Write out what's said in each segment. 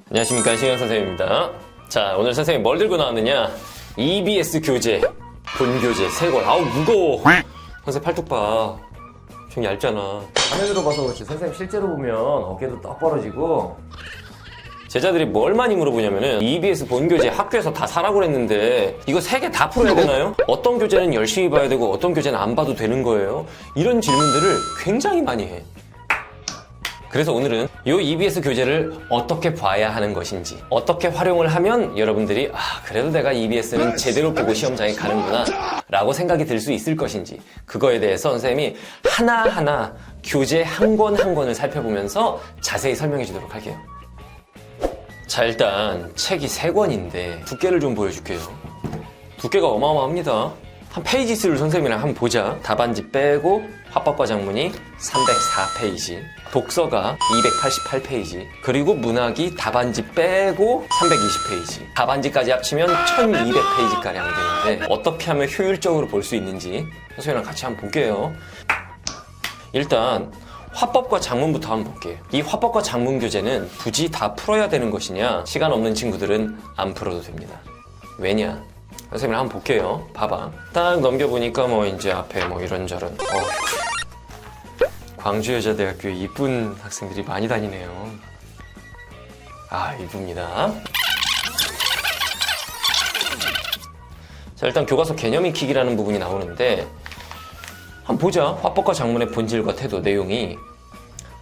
안녕하십니까, 신영 선생님입니다. 자, 오늘 선생님 뭘 들고 나왔느냐? EBS 교재, 본교재 3권. 아우 무거워. 선생님 팔뚝 봐. 좀 얇잖아. 화면으로 봐서 그렇지 선생님 실제로 보면 어깨도 떡 벌어지고. 제자들이 뭘 많이 물어보냐면은 EBS 본교재 학교에서 다 사라고 그랬는데 이거 3개 다 풀어야 되나요? 어떤 교재는 열심히 봐야 되고 어떤 교재는 안 봐도 되는 거예요? 이런 질문들을 굉장히 많이 해. 그래서 오늘은 이 EBS 교재를 어떻게 봐야 하는 것인지, 어떻게 활용을 하면 여러분들이 그래도 내가 EBS는 제대로 보고 시험장에 가는구나 라고 생각이 들 수 있을 것인지, 그거에 대해서 선생님이 하나하나 교재 한 권 한 권을 살펴보면서 자세히 설명해 주도록 할게요. 자, 일단 책이 3권인데 두께를 좀 보여줄게요. 두께가 어마어마합니다. 한 페이지 수를 선생님이랑 한번 보자. 답안지 빼고 화법과 장문이 304페이지, 독서가 288페이지, 그리고 문학이 답안지 빼고 320페이지, 답안지까지 합치면 1200페이지가량 되는데 어떻게 하면 효율적으로 볼 수 있는지 선생님이랑 같이 한번 볼게요. 일단 화법과 장문부터 한번 볼게요. 이 화법과 장문 교재는 굳이 다 풀어야 되는 것이냐? 시간 없는 친구들은 안 풀어도 됩니다. 왜냐? 선생님 한번 볼게요. 봐봐. 딱 넘겨보니까 이제 앞에 이런저런. 광주여자대학교에 이쁜 학생들이 많이 다니네요. 이쁩니다. 자, 일단 교과서 개념 익히기라는 부분이 나오는데 한번 보자. 화법과 장문의 본질과 태도, 내용이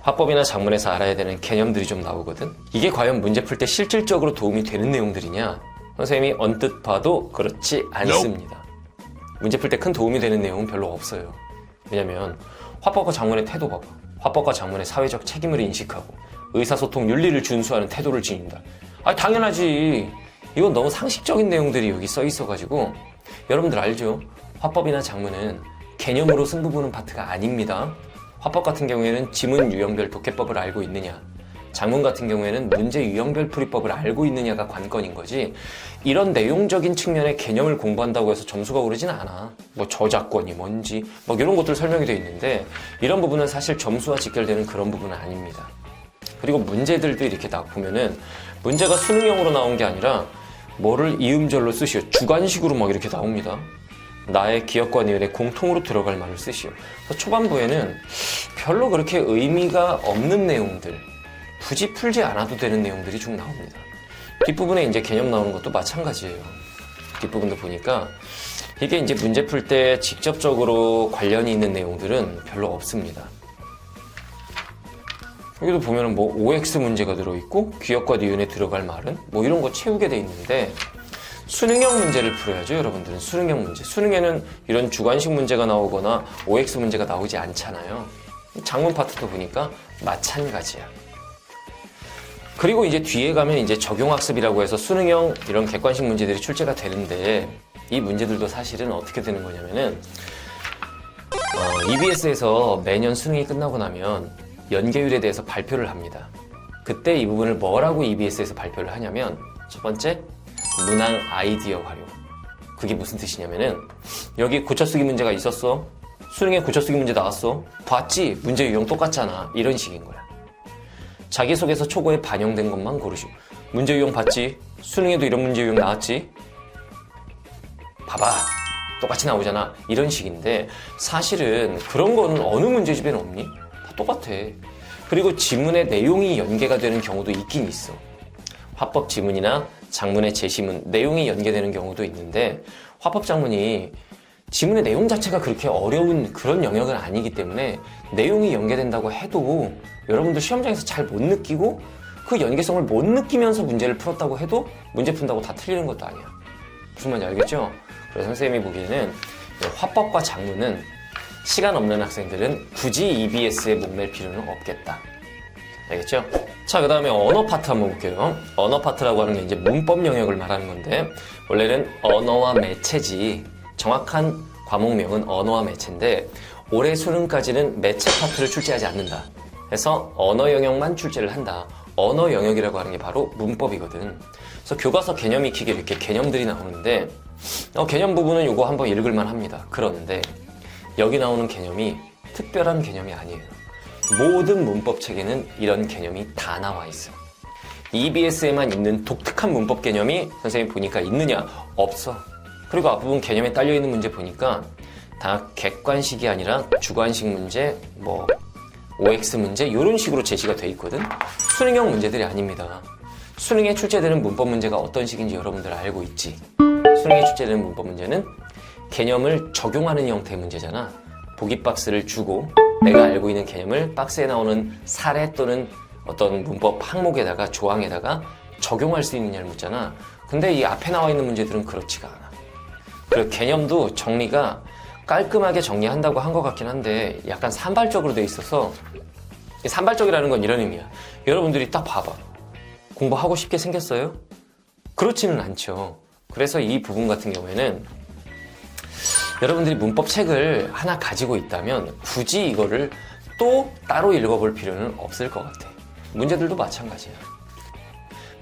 화법이나 장문에서 알아야 되는 개념들이 좀 나오거든. 이게 과연 문제 풀 때 실질적으로 도움이 되는 내용들이냐? 선생님이 언뜻 봐도 그렇지 않습니다. 문제 풀 때 큰 도움이 되는 내용은 별로 없어요. 왜냐면 화법과 장문의 태도 봐봐. 화법과 장문의 사회적 책임을 인식하고 의사소통 윤리를 준수하는 태도를 지닌다. 당연하지. 이건 너무 상식적인 내용들이 여기 써 있어가지고 여러분들 알죠? 화법이나 장문은 개념으로 승부 보는 파트가 아닙니다. 화법 같은 경우에는 지문 유형별 독해법을 알고 있느냐, 장문 같은 경우에는 문제 유형별 풀이법을 알고 있느냐가 관건인 거지, 이런 내용적인 측면의 개념을 공부한다고 해서 점수가 오르진 않아. 저작권이 뭔지 이런 것들 설명이 되어 있는데 이런 부분은 사실 점수와 직결되는 그런 부분은 아닙니다. 그리고 문제들도 이렇게 딱 보면은 문제가 수능형으로 나온 게 아니라 뭐를 이음절로 쓰시오, 주관식으로 이렇게 나옵니다. 나의 기억과 니은에 공통으로 들어갈 말을 쓰시오. 그래서 초반부에는 별로 그렇게 의미가 없는 내용들, 굳이 풀지 않아도 되는 내용들이 쭉 나옵니다. 뒷부분에 이제 개념 나오는 것도 마찬가지예요. 뒷부분도 보니까 이게 이제 문제 풀 때 직접적으로 관련이 있는 내용들은 별로 없습니다. 여기도 보면은 OX 문제가 들어있고 기억과 니은에 들어갈 말은 이런 거 채우게 돼 있는데 수능형 문제를 풀어야죠, 여러분들은. 수능형 문제. 수능에는 이런 주관식 문제가 나오거나 OX 문제가 나오지 않잖아요. 장문 파트도 보니까 마찬가지야. 그리고 이제 뒤에 가면 이제 적용학습이라고 해서 수능형 이런 객관식 문제들이 출제가 되는데 이 문제들도 사실은 어떻게 되는 거냐면은 EBS에서 매년 수능이 끝나고 나면 연계율에 대해서 발표를 합니다. 그때 이 부분을 뭐라고 EBS에서 발표를 하냐면 첫 번째, 문항 아이디어 활용. 그게 무슨 뜻이냐면은 여기 고쳐쓰기 문제가 있었어. 수능에 고쳐쓰기 문제 나왔어. 봤지? 문제 유형 똑같잖아. 이런 식인 거야. 자기소개서 초고에 반영된 것만 고르시오. 문제 유형 봤지? 수능에도 이런 문제 유형 나왔지? 봐봐. 똑같이 나오잖아. 이런 식인데 사실은 그런 거는 어느 문제집에는 없니? 다 똑같아. 그리고 지문의 내용이 연계가 되는 경우도 있긴 있어. 화법 지문이나 장문의 제시문, 내용이 연계되는 경우도 있는데 화법 장문이 지문의 내용 자체가 그렇게 어려운 그런 영역은 아니기 때문에 내용이 연계된다고 해도 여러분들 시험장에서 잘 못 느끼고 그 연계성을 못 느끼면서 문제를 풀었다고 해도 문제 푼다고 다 틀리는 것도 아니야. 무슨 말인지 알겠죠? 그래서 선생님이 보기에는 화법과 장문은 시간 없는 학생들은 굳이 EBS에 목맬 필요는 없겠다. 알겠죠? 자, 그 다음에 언어 파트 한번 볼게요. 언어 파트라고 하는 게 이제 문법 영역을 말하는 건데 원래는 언어와 매체지, 정확한 과목명은 언어와 매체인데 올해 수능까지는 매체 파트를 출제하지 않는다. 그래서 언어 영역만 출제를 한다. 언어 영역이라고 하는 게 바로 문법이거든. 그래서 교과서 개념 익히기 이렇게 개념들이 나오는데 개념 부분은 이거 한번 읽을만 합니다. 그런데 여기 나오는 개념이 특별한 개념이 아니에요. 모든 문법 책에는 이런 개념이 다 나와 있어. EBS에만 있는 독특한 문법 개념이 선생님 보니까 있느냐? 없어. 그리고 앞부분 개념에 딸려있는 문제 보니까 다 객관식이 아니라 주관식 문제, 뭐 OX 문제 이런 식으로 제시가 돼 있거든. 수능형 문제들이 아닙니다. 수능에 출제되는 문법 문제가 어떤 식인지 여러분들 알고 있지. 수능에 출제되는 문법 문제는 개념을 적용하는 형태의 문제잖아. 보기 박스를 주고 내가 알고 있는 개념을 박스에 나오는 사례 또는 어떤 문법 항목에다가 조항에다가 적용할 수 있느냐를 묻잖아. 근데 이 앞에 나와 있는 문제들은 그렇지가 않아. 그리고 개념도 정리가 깔끔하게 정리한다고 한 것 같긴 한데 약간 산발적으로 돼 있어서, 산발적이라는 건 이런 의미야. 여러분들이 딱 봐봐. 공부하고 싶게 생겼어요? 그렇지는 않죠. 그래서 이 부분 같은 경우에는 여러분들이 문법 책을 하나 가지고 있다면 굳이 이거를 또 따로 읽어볼 필요는 없을 것 같아. 문제들도 마찬가지야.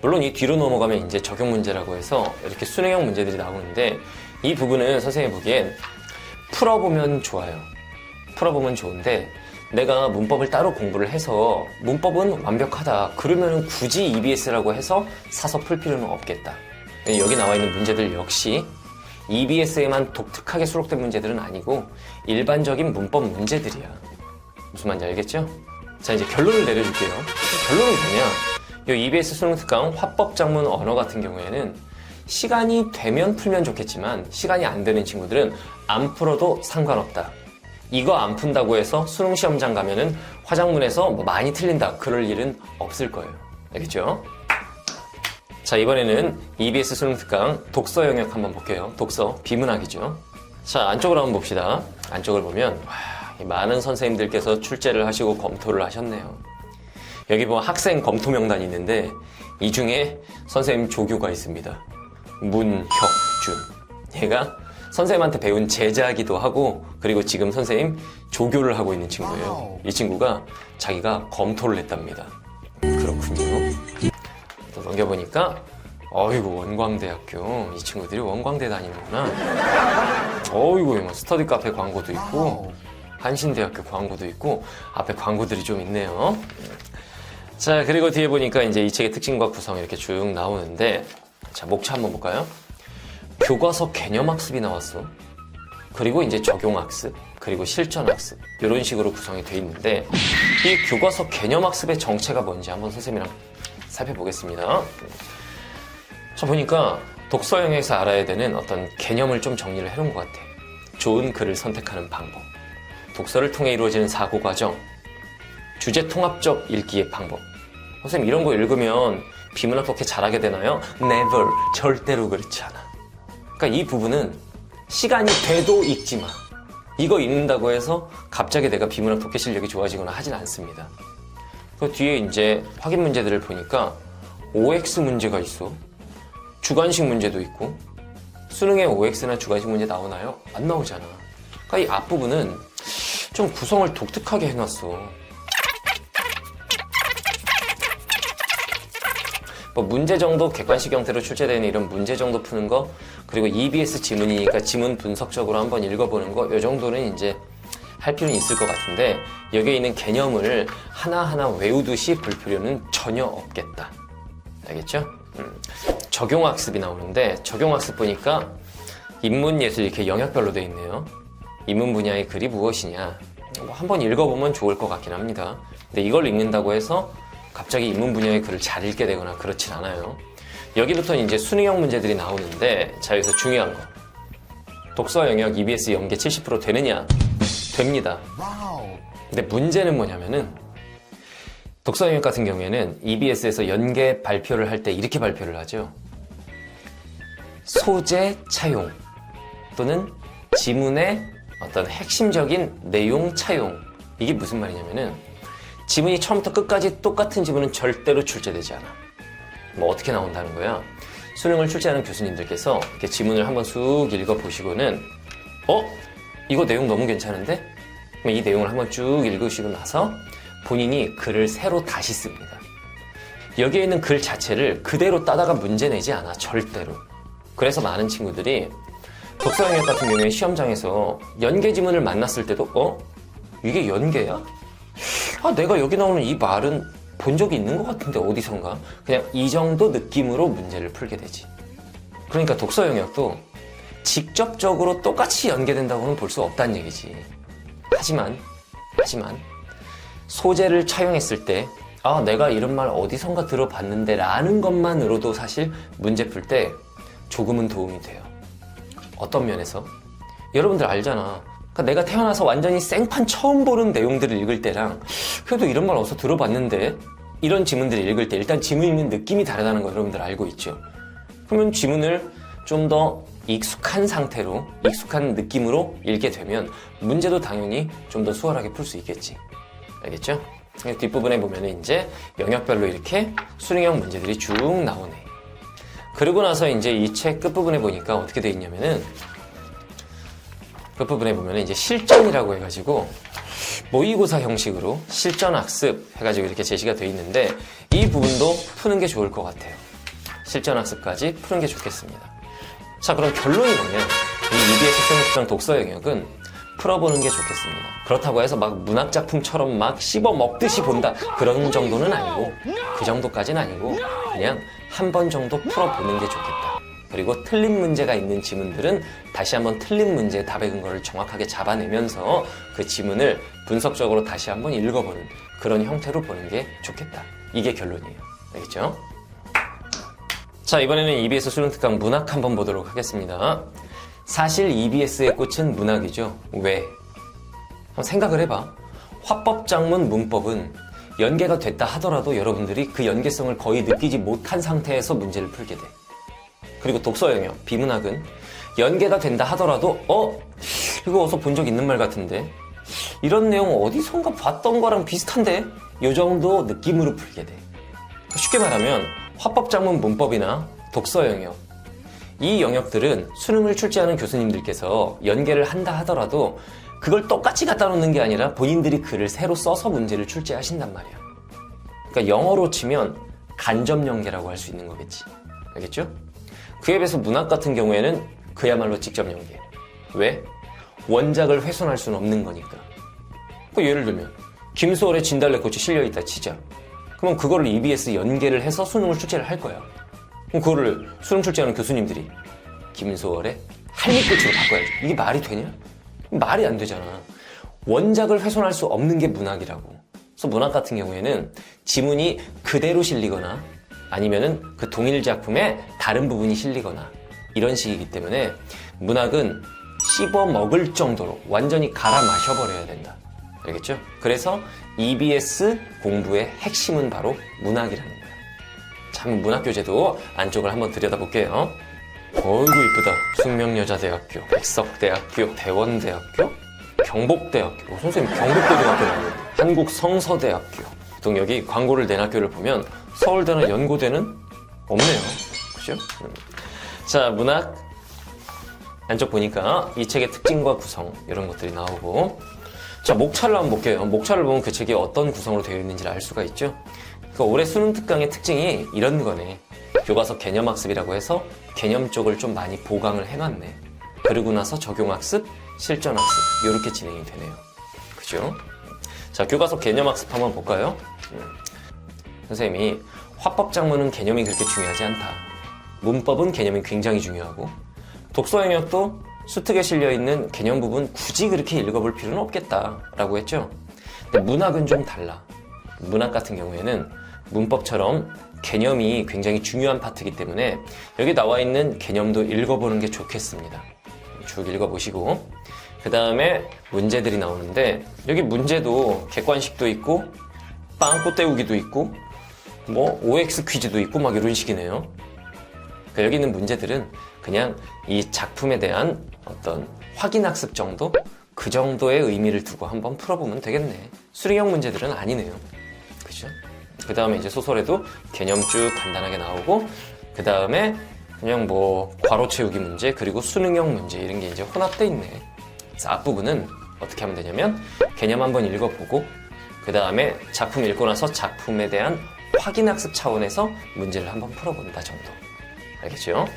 물론 이 뒤로 넘어가면 이제 적용 문제라고 해서 이렇게 수능형 문제들이 나오는데 이 부분은 선생님이 보기엔 풀어보면 좋아요. 풀어보면 좋은데 내가 문법을 따로 공부를 해서 문법은 완벽하다. 그러면 굳이 EBS라고 해서 사서 풀 필요는 없겠다. 여기 나와 있는 문제들 역시 EBS에만 독특하게 수록된 문제들은 아니고 일반적인 문법 문제들이야. 무슨 말인지 알겠죠? 자, 이제 결론을 내려줄게요. 결론은 뭐냐? 이 EBS 수능 특강 화법작문 언어 같은 경우에는 시간이 되면 풀면 좋겠지만 시간이 안 되는 친구들은 안 풀어도 상관없다. 이거 안 푼다고 해서 수능 시험장 가면은 화작문에서 뭐 많이 틀린다. 그럴 일은 없을 거예요. 알겠죠? 자, 이번에는 EBS 수능 특강 독서 영역 한번 볼게요. 독서, 비문학이죠. 자, 안쪽으로 한번 봅시다. 안쪽을 보면 많은 선생님들께서 출제를 하시고 검토를 하셨네요. 여기 보면 학생 검토 명단이 있는데 이 중에 선생님 조교가 있습니다. 문혁준. 얘가 선생님한테 배운 제자이기도 하고 그리고 지금 선생님 조교를 하고 있는 친구예요. 이 친구가 자기가 검토를 했답니다. 그렇군요. 또 넘겨보니까 어이구 원광대학교. 이 친구들이 원광대 다니는구나. 어이구 뭐 스터디 카페 광고도 있고 한신대학교 광고도 있고 앞에 광고들이 좀 있네요. 자, 그리고 뒤에 보니까 이제 이 책의 특징과 구성 이렇게 쭉 나오는데 자, 목차 한번 볼까요? 교과서 개념학습이 나왔어. 그리고 이제 적용학습, 그리고 실전학습 이런 식으로 구성이 돼 있는데 이 교과서 개념학습의 정체가 뭔지 한번 선생님이랑 살펴보겠습니다. 자, 보니까 독서 영역에서 알아야 되는 어떤 개념을 좀 정리를 해놓은 것 같아. 좋은 글을 선택하는 방법, 독서를 통해 이루어지는 사고 과정, 주제 통합적 읽기의 방법. 선생님 이런 거 읽으면 비문학 독해 잘하게 되나요? Never. 절대로 그렇지 않아. 그러니까 이 부분은 시간이 돼도 읽지 마. 이거 읽는다고 해서 갑자기 내가 비문학 독해 실력이 좋아지거나 하진 않습니다. 그 뒤에 이제 확인 문제들을 보니까 OX 문제가 있어. 주관식 문제도 있고. 수능에 OX나 주관식 문제 나오나요? 안 나오잖아. 그러니까 이 앞부분은 좀 구성을 독특하게 해놨어. 뭐 문제 정도 객관식 형태로 출제되는 이런 문제 정도 푸는 거, 그리고 EBS 지문이니까 지문 분석적으로 한번 읽어보는 거, 이 정도는 이제 할 필요는 있을 것 같은데 여기에 있는 개념을 하나하나 외우듯이 볼 필요는 전혀 없겠다. 알겠죠? 적용학습이 나오는데 적용학습 보니까 인문예술 이렇게 영역별로 되어 있네요. 인문 분야의 글이 무엇이냐, 뭐 한번 읽어보면 좋을 것 같긴 합니다. 근데 이걸 읽는다고 해서 갑자기 인문 분야의 글을 잘 읽게 되거나 그렇진 않아요. 여기부터 이제 수능형 문제들이 나오는데 자, 여기서 중요한 거. 독서 영역 EBS 연계 70% 되느냐? 됩니다. 근데 문제는 뭐냐면은 독서 영역 같은 경우에는 EBS에서 연계 발표를 할 때 이렇게 발표를 하죠. 소재 차용 또는 지문의 어떤 핵심적인 내용 차용. 이게 무슨 말이냐면은 지문이 처음부터 끝까지 똑같은 지문은 절대로 출제되지 않아. 뭐 어떻게 나온다는 거야? 수능을 출제하는 교수님들께서 이렇게 지문을 한번 쑥 읽어보시고는 이거 내용 너무 괜찮은데? 그럼 이 내용을 한번 쭉 읽으시고 나서 본인이 글을 새로 다시 씁니다. 여기에 있는 글 자체를 그대로 따다가 문제 내지 않아. 절대로. 그래서 많은 친구들이 독서 영역 같은 경우에 시험장에서 연계 지문을 만났을 때도 이게 연계야? 내가 여기 나오는 이 말은 본 적이 있는 것 같은데 어디선가? 그냥 이 정도 느낌으로 문제를 풀게 되지. 그러니까 독서 영역도 직접적으로 똑같이 연계된다고는 볼 수 없다는 얘기지. 하지만 소재를 차용했을 때 내가 이런 말 어디선가 들어봤는데 라는 것만으로도 사실 문제 풀 때 조금은 도움이 돼요. 어떤 면에서? 여러분들 알잖아. 그러니까 내가 태어나서 완전히 생판 처음 보는 내용들을 읽을 때랑 그래도 이런 말 어디서 들어봤는데 이런 지문들을 읽을 때 일단 지문 읽는 느낌이 다르다는 거 여러분들 알고 있죠? 그러면 지문을 좀 더 익숙한 상태로 익숙한 느낌으로 읽게 되면 문제도 당연히 좀 더 수월하게 풀 수 있겠지. 알겠죠? 뒷부분에 보면은 이제 영역별로 이렇게 수능형 문제들이 쭉 나오네. 그러고 나서 이제 이 책 끝부분에 보니까 어떻게 돼 있냐면은 끝부분에 보면은 이제 실전이라고 해가지고 모의고사 형식으로 실전 학습 해가지고 이렇게 제시가 돼 있는데 이 부분도 푸는 게 좋을 것 같아요. 실전 학습까지 푸는 게 좋겠습니다. 자, 그럼 결론이 뭐냐? 이 EBS 수능특강 독서 영역은 풀어보는 게 좋겠습니다. 그렇다고 해서 막 문학작품처럼 막 씹어 먹듯이 본다 그런 정도는 아니고 그 정도까지는 아니고 그냥 한 번 정도 풀어보는 게 좋겠다. 그리고 틀린 문제가 있는 지문들은 다시 한번 틀린 문제의 답의 근거를 정확하게 잡아내면서 그 지문을 분석적으로 다시 한번 읽어보는 그런 형태로 보는 게 좋겠다. 이게 결론이에요. 알겠죠? 자, 이번에는 EBS 수능특강 문학 한번 보도록 하겠습니다. 사실 EBS의 꽃은 문학이죠. 왜? 한번 생각을 해봐. 화법작문 문법은 연계가 됐다 하더라도 여러분들이 그 연계성을 거의 느끼지 못한 상태에서 문제를 풀게 돼. 그리고 독서 영역, 비문학은 연계가 된다 하더라도 이거 어디서 본 적 있는 말 같은데? 이런 내용 어디선가 봤던 거랑 비슷한데? 이 정도 느낌으로 풀게 돼. 쉽게 말하면 화법작문 문법이나 독서 영역, 이 영역들은 수능을 출제하는 교수님들께서 연계를 한다 하더라도 그걸 똑같이 갖다 놓는 게 아니라 본인들이 글을 새로 써서 문제를 출제하신단 말이야. 그러니까 영어로 치면 간접 연계라고 할 수 있는 거겠지. 알겠죠? 그에 비해서 문학 같은 경우에는 그야말로 직접 연계. 왜? 원작을 훼손할 수는 없는 거니까. 예를 들면 김소월의 진달래꽃이 실려있다 치자. 그럼 그거를 EBS 연계를 해서 수능을 출제를 할 거야. 그럼 그거를 수능 출제하는 교수님들이 김소월의 할미꽃으로 바꿔야지. 이게 말이 되냐? 말이 안 되잖아. 원작을 훼손할 수 없는 게 문학이라고. 그래서 문학 같은 경우에는 지문이 그대로 실리거나 아니면은 그 동일 작품의 다른 부분이 실리거나 이런 식이기 때문에 문학은 씹어 먹을 정도로 완전히 갈아 마셔버려야 된다. 알겠죠? 그래서 EBS 공부의 핵심은 바로 문학이라는 거야. 참, 문학교재도 안쪽을 한번 들여다볼게요. 어이구 이쁘다. 숙명여자대학교, 백석대학교, 대원대학교, 경복대학교. 선생님 경복대학교 나오는데 한국성서대학교. 보통 여기 광고를 낸 학교를 보면 서울대나 연고대는 없네요. 그죠? 자, 문학 안쪽 보니까 이 책의 특징과 구성 이런 것들이 나오고, 자, 목차를 한번 볼게요. 목차를 보면 그 책이 어떤 구성으로 되어 있는지를 알 수가 있죠. 그러니까 올해 수능 특강의 특징이 이런 거네. 교과서 개념학습이라고 해서 개념 쪽을 좀 많이 보강을 해놨네. 그러고 나서 적용학습, 실전학습 이렇게 진행이 되네요. 그죠? 자, 교과서 개념학습 한번 볼까요? 선생님이 화법작문은 개념이 그렇게 중요하지 않다. 문법은 개념이 굉장히 중요하고 독서 영역도 수특에 실려있는 개념 부분 굳이 그렇게 읽어볼 필요는 없겠다라고 했죠. 근데 문학은 좀 달라. 문학 같은 경우에는 문법처럼 개념이 굉장히 중요한 파트이기 때문에 여기 나와 있는 개념도 읽어보는 게 좋겠습니다. 쭉 읽어보시고 그 다음에 문제들이 나오는데 여기 문제도 객관식도 있고 빵꾸 때우기도 있고 뭐 OX 퀴즈도 있고 막 이런 식이네요. 그러니까 여기 있는 문제들은 그냥 이 작품에 대한 어떤 확인학습 정도? 그 정도의 의미를 두고 한번 풀어보면 되겠네. 수능형 문제들은 아니네요. 그죠? 그 다음에 이제 소설에도 개념 쭉 간단하게 나오고 그 다음에 그냥 뭐 괄호 채우기 문제 그리고 수능형 문제 이런 게 이제 혼합돼 있네. 그래서 앞부분은 어떻게 하면 되냐면 개념 한번 읽어보고 그 다음에 작품 읽고 나서 작품에 대한 확인학습 차원에서 문제를 한번 풀어본다 정도. 알겠죠?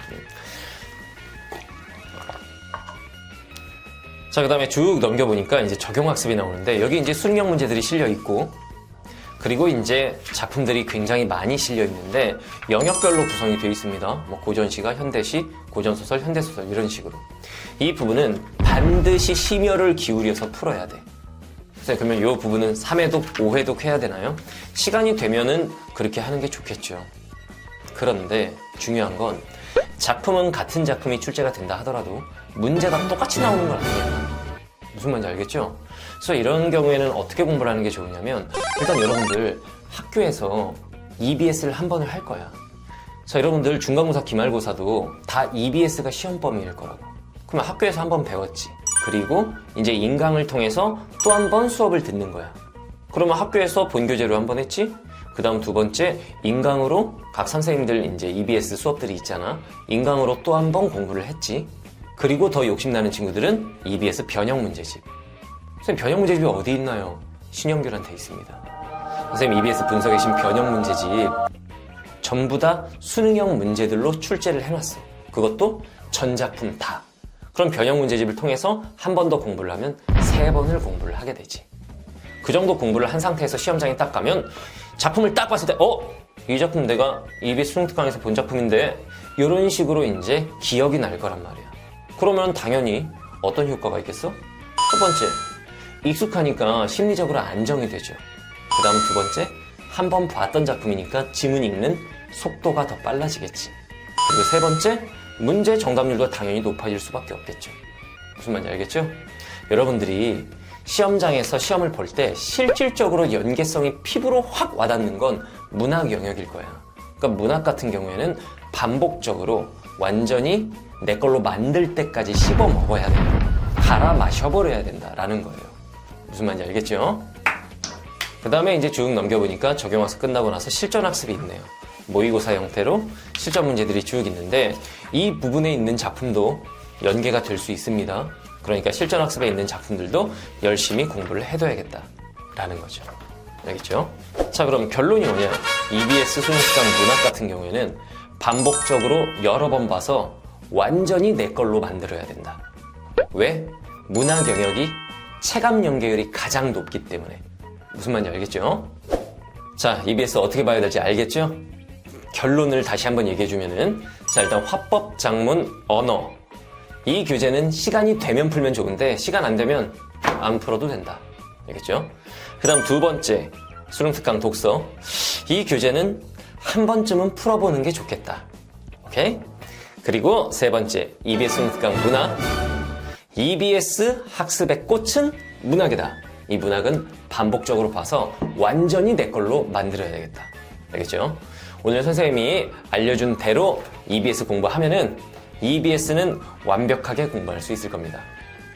자, 그 다음에 쭉 넘겨보니까 이제 적용학습이 나오는데 여기 이제 수능형 문제들이 실려 있고 그리고 이제 작품들이 굉장히 많이 실려 있는데 영역별로 구성이 되어 있습니다. 뭐 고전시가 현대시, 고전소설, 현대소설 이런 식으로. 이 부분은 반드시 심혈을 기울여서 풀어야 돼. 그러면 이 부분은 3회독, 5회독 해야 되나요? 시간이 되면은 그렇게 하는 게 좋겠죠. 그런데 중요한 건 작품은 같은 작품이 출제가 된다 하더라도 문제가 똑같이 나오는 건 아니에요. 무슨 말인지 알겠죠? 그래서 이런 경우에는 어떻게 공부를 하는 게 좋으냐면 일단 여러분들 학교에서 EBS를 한 번을 할 거야. 자, 여러분들 중간고사, 기말고사도 다 EBS가 시험 범위일 거라고. 그러면 학교에서 한 번 배웠지. 그리고 이제 인강을 통해서 또 한 번 수업을 듣는 거야. 그러면 학교에서 본교재로 한 번 했지? 그 다음 두 번째, 인강으로 각 선생님들 이제 EBS 수업들이 있잖아. 인강으로 또 한 번 공부를 했지. 그리고 더 욕심나는 친구들은 EBS 변형 문제집. 선생님, 변형 문제집이 어디 있나요? 신영규한테 있습니다. 선생님, EBS 분석의 신 변형 문제집 전부 다 수능형 문제들로 출제를 해놨어. 그것도 전 작품 다. 그럼 변형 문제집을 통해서 한 번 더 공부를 하면 3번을 공부를 하게 되지. 그 정도 공부를 한 상태에서 시험장에 딱 가면 작품을 딱 봤을 때 이 작품 내가 EBS 수능특강에서 본 작품인데 이런 식으로 이제 기억이 날 거란 말이야. 그러면 당연히 어떤 효과가 있겠어? 첫 번째, 익숙하니까 심리적으로 안정이 되죠. 그 다음 두 번째, 한 번 봤던 작품이니까 지문 읽는 속도가 더 빨라지겠지. 그리고 세 번째, 문제 정답률도 당연히 높아질 수밖에 없겠죠. 무슨 말인지 알겠죠? 여러분들이 시험장에서 시험을 볼 때 실질적으로 연계성이 피부로 확 와닿는 건 문학 영역일 거야. 그러니까 문학 같은 경우에는 반복적으로 완전히 내 걸로 만들 때까지 씹어 먹어야 된다. 갈아 마셔버려야 된다라는 거예요. 무슨 말인지 알겠죠? 그 다음에 이제 쭉 넘겨보니까 적용학습 끝나고 나서 실전학습이 있네요. 모의고사 형태로 실전 문제들이 쭉 있는데 이 부분에 있는 작품도 연계가 될 수 있습니다. 그러니까 실전학습에 있는 작품들도 열심히 공부를 해둬야겠다라는 거죠. 알겠죠? 자, 그럼 결론이 뭐냐? EBS 수능특강 문학 같은 경우에는 반복적으로 여러 번 봐서 완전히 내 걸로 만들어야 된다. 왜? 문학 영역이 체감 연계율이 가장 높기 때문에. 무슨 말인지 알겠죠? 자, EBS 어떻게 봐야 될지 알겠죠? 결론을 다시 한번 얘기해주면은, 자, 일단 화법, 작문, 언어. 이 교재는 시간이 되면 풀면 좋은데 시간 안 되면 안 풀어도 된다. 알겠죠? 그 다음 두 번째, 수능특강 독서. 이 교재는 한 번쯤은 풀어보는 게 좋겠다. 오케이? 그리고 세 번째, EBS 수능특강 문학. EBS 학습의 꽃은 문학이다. 이 문학은 반복적으로 봐서 완전히 내 걸로 만들어야 되겠다. 알겠죠? 오늘 선생님이 알려준 대로 EBS 공부하면은 EBS는 완벽하게 공부할 수 있을 겁니다.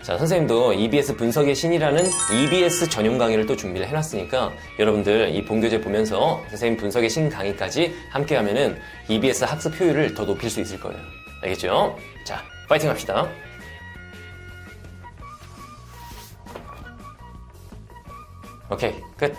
자, 선생님도 EBS 분석의 신이라는 EBS 전용 강의를 또 준비를 해놨으니까 여러분들 이 본교재 보면서 선생님 분석의 신 강의까지 함께 하면은 EBS 학습 효율을 더 높일 수 있을 거예요. 알겠죠? 자, 파이팅 합시다. 오케이, 끝.